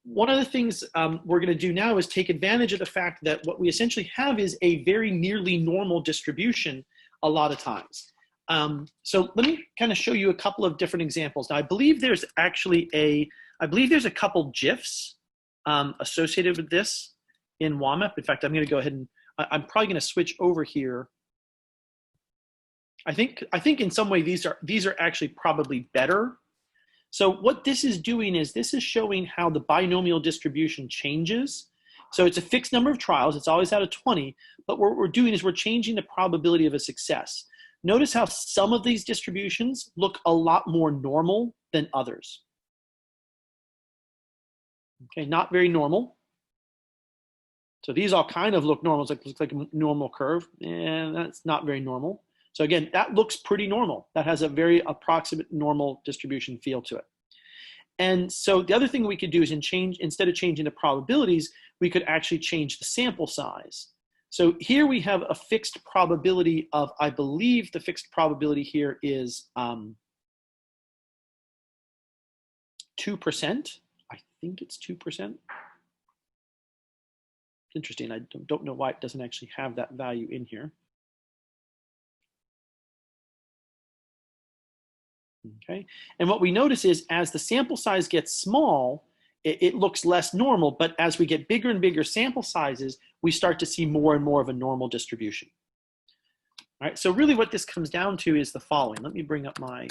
one of the things we're going to do now is take advantage of the fact that what we essentially have is a very nearly normal distribution a lot of times. So let me kind of show you a couple of different examples. Now, I believe there's actually a couple GIFs associated with this in WAMAP. In fact, I'm going to go ahead and I'm probably going to switch over here. I think in some way these are actually probably better. So what this is doing is this is showing how the binomial distribution changes. So it's a fixed number of trials. It's always out of 20. But what we're doing is we're changing the probability of a success. Notice how some of these distributions look a lot more normal than others. Okay, not very normal. So these all kind of look normal. It looks like a normal curve, and that's not very normal. So again, that looks pretty normal. That has a very approximate normal distribution feel to it. And so the other thing we could do is instead of changing the probabilities, we could actually change the sample size. So here we have a fixed probability of, I believe the fixed probability here is 2%. I think it's 2%. Interesting, I don't know why it doesn't actually have that value in here. Okay, and what we notice is as the sample size gets small, it looks less normal, but as we get bigger and bigger sample sizes, we start to see more and more of a normal distribution. All right, so really what this comes down to is the following. Let me bring up my,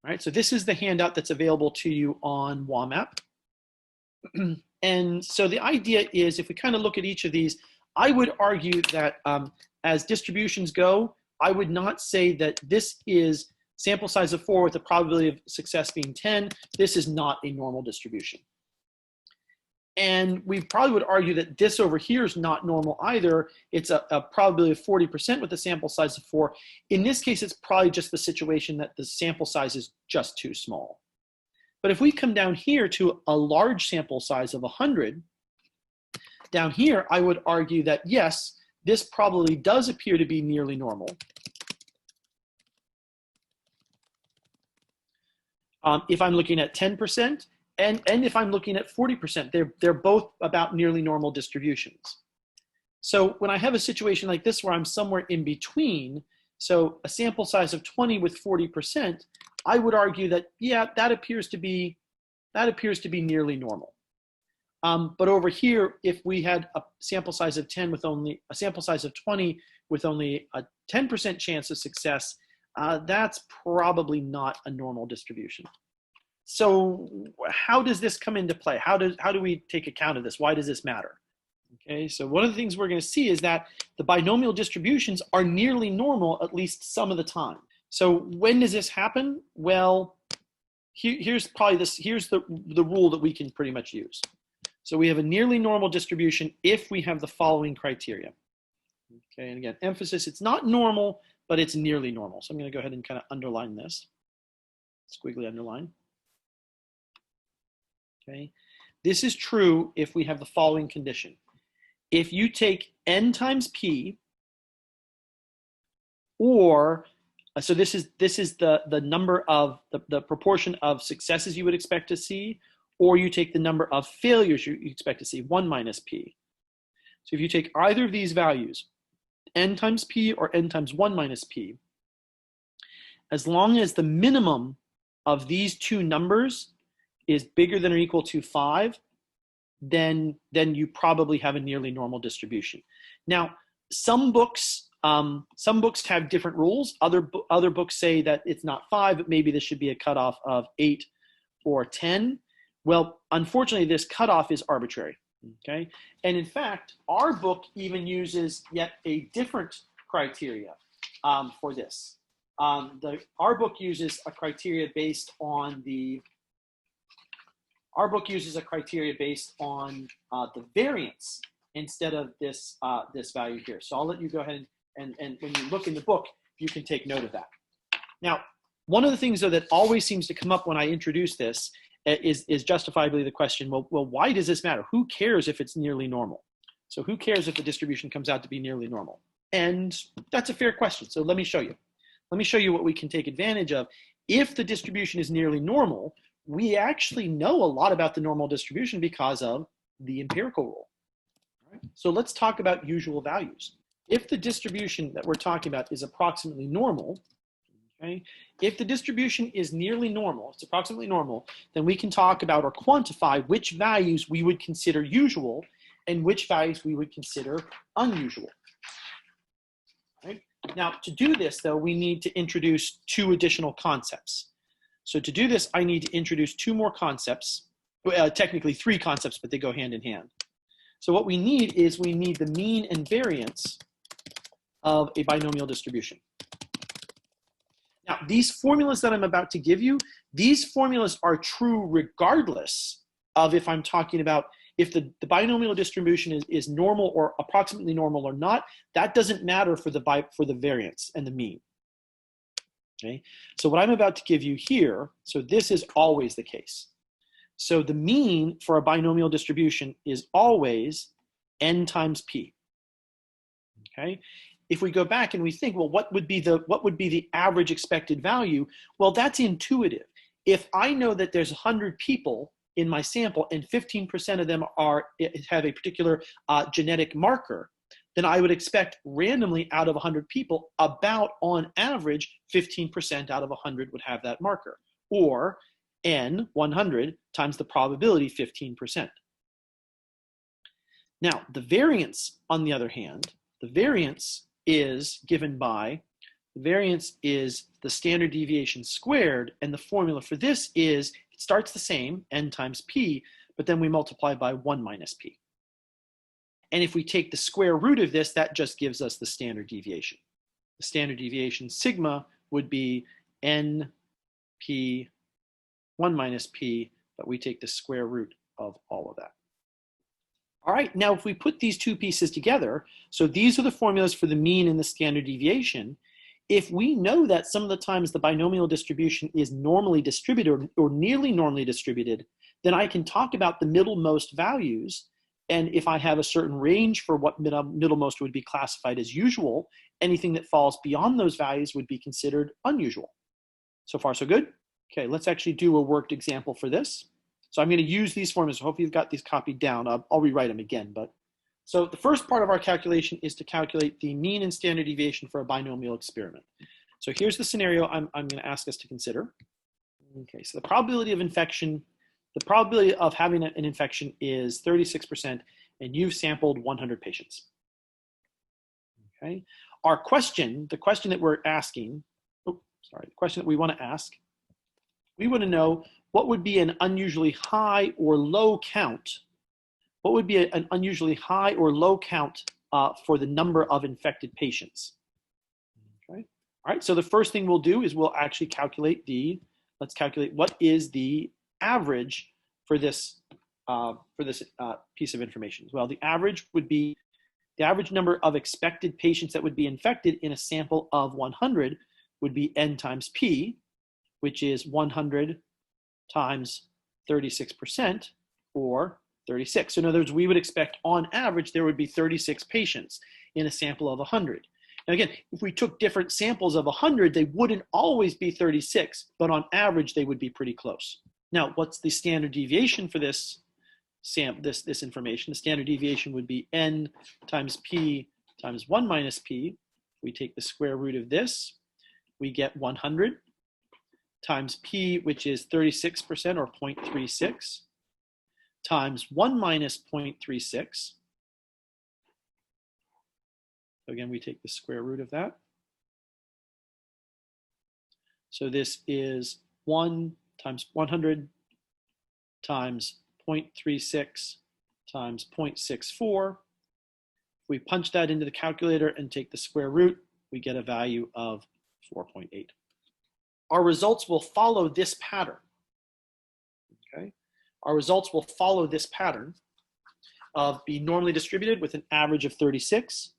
all right, so this is the handout that's available to you on WAMAP. And so the idea is if we kind of look at each of these, I would argue that as distributions go, I would not say that this is sample size of 4 with a probability of success being 10. This is not a normal distribution. And we probably would argue that this over here is not normal either. It's a probability of 40% with a sample size of 4. In this case, it's probably just the situation that the sample size is just too small. But if we come down here to a large sample size of 100, down here, I would argue that yes, this probably does appear to be nearly normal. If I'm looking at 10% and if I'm looking at 40%, they're both about nearly normal distributions. So when I have a situation like this where I'm somewhere in between, so a sample size of 20 with 40%, I would argue that, yeah, that appears to be nearly normal. But over here, if we had a sample size of 10 with only a sample size of 20 with only a 10% chance of success, that's probably not a normal distribution. So how does this come into play? How do we take account of this? Why does this matter? Okay, so one of the things we're going to see is that the binomial distributions are nearly normal at least some of the time. So when does this happen? Well, here's the rule that we can pretty much use. So we have a nearly normal distribution if we have the following criteria. Okay, and again, emphasis, it's not normal, but it's nearly normal. So I'm going to go ahead and kind of underline this, squiggly underline. Okay, this is true if we have the following condition. If you take n times p, or so this is the number of the proportion of successes you would expect to see, or you take the number of failures you expect to see, 1 minus p. So if you take either of these values, n times p or n times 1 minus p, as long as the minimum of these two numbers is bigger than or equal to 5, then you probably have a nearly normal distribution. Now, some books have different rules. Other books say that it's not 5, but maybe this should be a cutoff of 8 or 10. Well, unfortunately, this cutoff is arbitrary. Okay, and in fact, our book even uses yet a different criteria for this. Our book uses a criteria based on the variance instead of this value here. So I'll let you go ahead and when you look in the book, you can take note of that. Now, one of the things though that always seems to come up when I introduce this is justifiably the question, well, why does this matter? Who cares if it's nearly normal? So who cares if the distribution comes out to be nearly normal? And that's a fair question. So let me show you. Let me show you what we can take advantage of. If the distribution is nearly normal, we actually know a lot about the normal distribution because of the empirical rule. Right? So let's talk about usual values. If the distribution that we're talking about is approximately normal, okay, if the distribution is nearly normal, it's approximately normal, then we can talk about or quantify which values we would consider usual and which values we would consider unusual. Right? Now, to do this, though, we need to introduce two additional concepts. So to do this, I need to introduce two more concepts, technically three concepts, but they go hand in hand. So what we need is we need the mean and variance of a binomial distribution. Now, these formulas that I'm about to give you, these formulas are true regardless of if I'm talking about if the binomial distribution is normal or approximately normal or not. That doesn't matter for the variance and the mean. Okay, so what I'm about to give you here, so this is always the case. So the mean for a binomial distribution is always n times p. Okay, if we go back and we think, well, what would be the average expected value? Well, that's intuitive. If I know that there's 100 people in my sample and 15% of them have a particular genetic marker, then I would expect randomly out of 100 people, about on average, 15% out of 100 would have that marker, or n, 100, times the probability, 15%. Now, the variance, on the other hand, the variance is given by, the variance is the standard deviation squared, and the formula for this is, it starts the same, n times p, but then we multiply by 1 minus p. And if we take the square root of this, that just gives us the standard deviation. The standard deviation sigma would be n p 1 minus p, but we take the square root of all of that. All right, now if we put these two pieces together, so these are the formulas for the mean and the standard deviation. If we know that some of the times the binomial distribution is normally distributed or nearly normally distributed, then I can talk about the middlemost values. And if I have a certain range for what middlemost would be classified as usual, anything that falls beyond those values would be considered unusual. So far, so good? Okay, let's actually do a worked example for this. So I'm going to use these formulas. Hopefully you've got these copied down. I'll rewrite them again. So the first part of our calculation is to calculate the mean and standard deviation for a binomial experiment. So here's the scenario I'm going to ask us to consider. Okay, so the probability of infection, the probability of having an infection is 36%, and you've sampled 100 patients. Okay, our question, the question that we're asking, the question that we want to ask, we want to know what would be an unusually high or low count. What would be an unusually high or low count for the number of infected patients? Okay. All right, so the first thing we'll do is we'll actually calculate let's calculate what is the average for this piece of information. Well, the average would be the average number of expected patients that would be infected in a sample of 100 would be n times p, which is 100 times 36%, or 36. So in other words, we would expect on average there would be 36 patients in a sample of 100. Now again, if we took different samples of 100, they wouldn't always be 36, but on average they would be pretty close. Now, what's the standard deviation for this information? The standard deviation would be n times p times 1 minus p. We take the square root of this, we get 100 times p, which is 36% or 0.36, times 1 minus 0.36. So again, we take the square root of that. So this is 1 times 100 times 0.36 times 0.64. If we punch that into the calculator and take the square root, we get a value of 4.8. Our results will follow this pattern. Okay, our results will follow this pattern of be normally distributed with an average of 36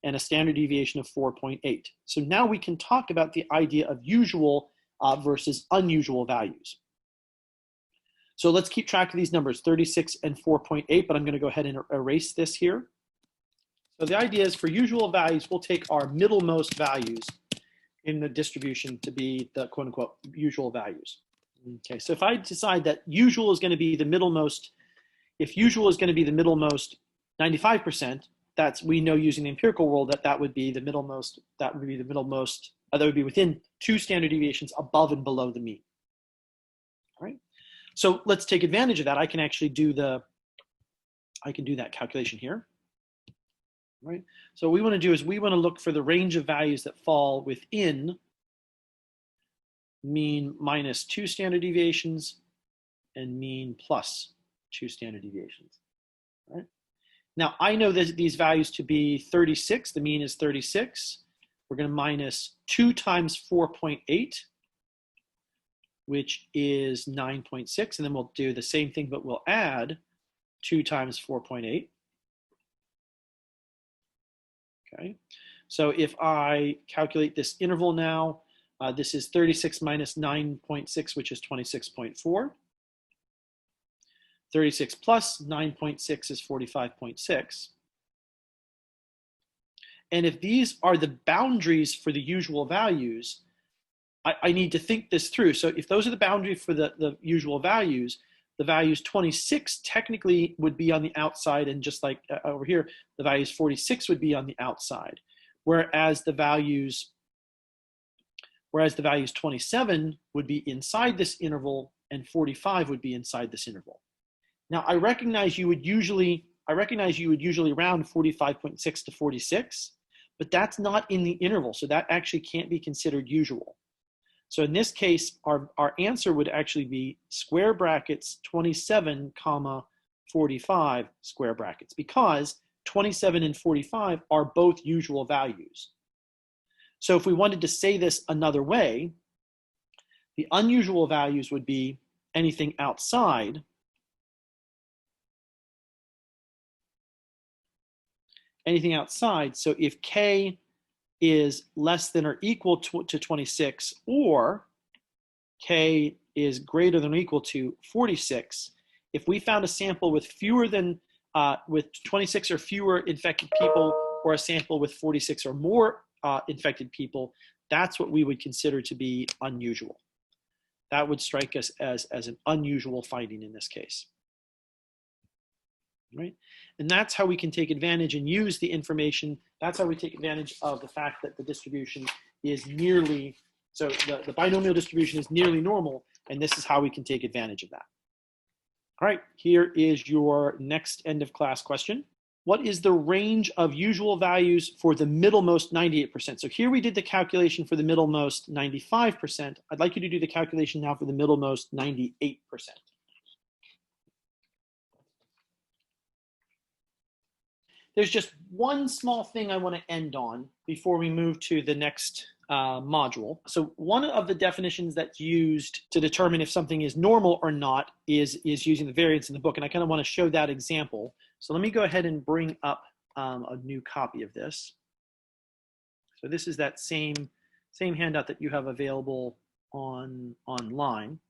and a standard deviation of 4.8. So now we can talk about the idea of usual versus unusual values. So let's keep track of these numbers, 36 and 4.8, but I'm going to go ahead and erase this here. So the idea is for usual values, we'll take our middlemost values in the distribution to be the quote unquote usual values. Okay, so if I decide that usual is going to be the middlemost, if usual is going to be the middlemost 95%, that's, we know using the empirical rule that that would be the middlemost, that would be within 2 standard deviations above and below the mean. All right, so let's take advantage of that. I can actually do that calculation here. All right, so what we want to do is we want to look for the range of values that fall within mean minus 2 standard deviations and mean plus 2 standard deviations. All right. Now I know these values to be 36. The mean is 36. We're going to minus 2 times 4.8, which is 9.6, and then we'll do the same thing, but we'll add 2 times 4.8. Okay. So if I calculate this interval now, this is 36 minus 9.6, which is 26.4. 36 plus 9.6 is 45.6. And if these are the boundaries for the usual values, I need to think this through. So if those are the boundaries for the usual values, the values 26 technically would be on the outside, and just like over here, the values 46 would be on the outside. Whereas the values 27 would be inside this interval and 45 would be inside this interval. Now I recognize you would usually round 45.6 to 46, but that's not in the interval, so that actually can't be considered usual. So in this case, our answer would actually be square brackets 27 comma 45 square brackets, because 27 and 45 are both usual values. So if we wanted to say this another way, the unusual values would be anything outside So if k is less than or equal to 26, or k is greater than or equal to 46, if we found a sample with with 26 or fewer infected people, or a sample with 46 or more infected people, that's what we would consider to be unusual. That would strike us as an unusual finding in this case. Right? And that's how we can take advantage and use the information. That's how we take advantage of the fact that the distribution is nearly, so the binomial distribution is nearly normal, and this is how we can take advantage of that. All right, here is your next end of class question. What is the range of usual values for the middlemost 98%? So here we did the calculation for the middlemost 95%. I'd like you to do the calculation now for the middlemost 98%. There's just one small thing I want to end on before we move to the next module. So one of the definitions that's used to determine if something is normal or not is using the variance in the book, and I kind of want to show that example. So let me go ahead and bring up a new copy of this. So this is that same handout that you have available online.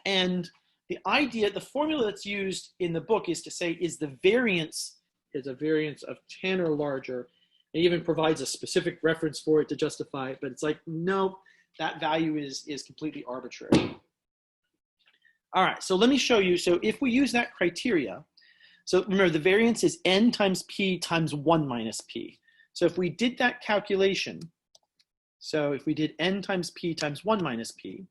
And the idea, the formula that's used in the book is to say, is the variance is a variance of 10 or larger. It even provides a specific reference for it to justify it, but it's like, no, that value is completely arbitrary. All right, so let me show you. So if we use that criteria, so remember the variance is n times p times 1 minus p. So if we did that calculation, so if we did n times p times 1 minus p,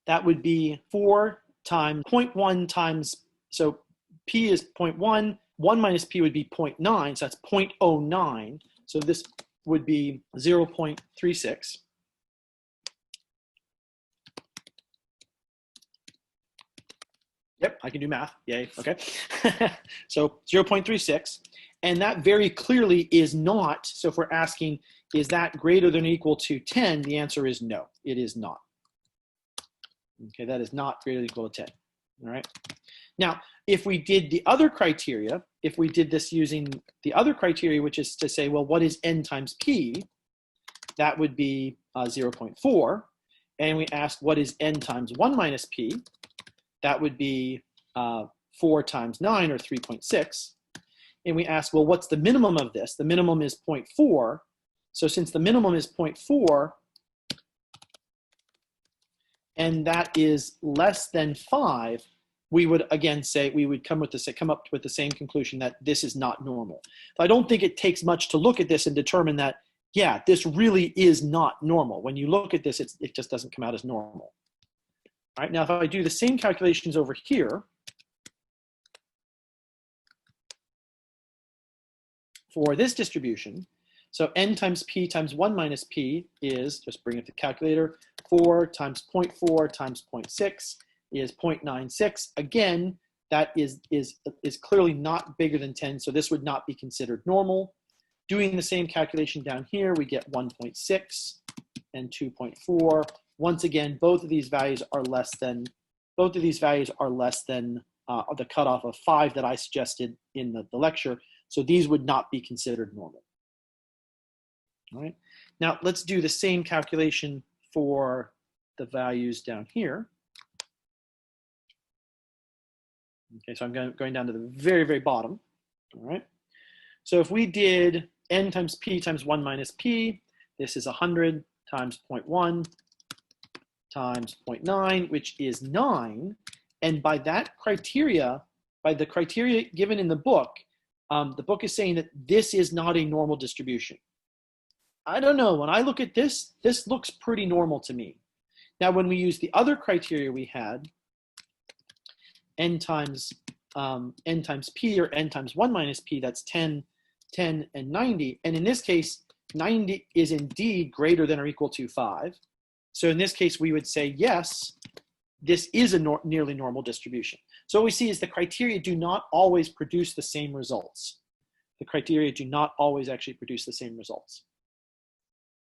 that would be 4 times 0.1 times, so p is 0.1, 1 minus p would be 0.9, so that's 0.09. So this would be 0.36. Yep, I can do math, yay, okay. So 0.36, and that very clearly is not, so if we're asking, is that greater than or equal to 10, the answer is no, it is not. Okay, that is not greater than or equal to 10, all right? Now, if we did the other criteria, if we did this using the other criteria, which is to say, well, what is n times p? That would be 0.4. And we asked, what is n times 1 minus p? That would be 4 times 9, or 3.6. and we ask, well, what's the minimum of this? The minimum is 0.4. So since the minimum is 0.4, and that is less than 5, we would again say, we would come up with the same conclusion that this is not normal. So I don't think it takes much to look at this and determine that, yeah, this really is not normal. When you look at this, it just doesn't come out as normal. All right, now if I do the same calculations over here, for this distribution, so n times p times 1 minus p is, just bring up the calculator, 4 times 0.4 times 0.6 is 0.96. Again, that is clearly not bigger than 10, so this would not be considered normal. Doing the same calculation down here, we get 1.6 and 2.4. Once again, both of these values are less than the cutoff of 5 that I suggested in the lecture. So these would not be considered normal. All right. Now let's do the same calculation for the values down here. Okay, so I'm going down to the very, very bottom. All right. So if we did n times p times 1 minus p, this is 100 times 0.1 times 0.9, which is 9. And by that criteria, by the criteria given in the book is saying that this is not a normal distribution. I don't know, when I look at this, this looks pretty normal to me. Now, when we use the other criteria we had, n times p or n times 1 minus p, that's 10, 10, and 90. And in this case, 90 is indeed greater than or equal to 5. So in this case, we would say, yes, this is a nearly normal distribution. So what we see is the criteria do not always produce the same results. The criteria do not always actually produce the same results.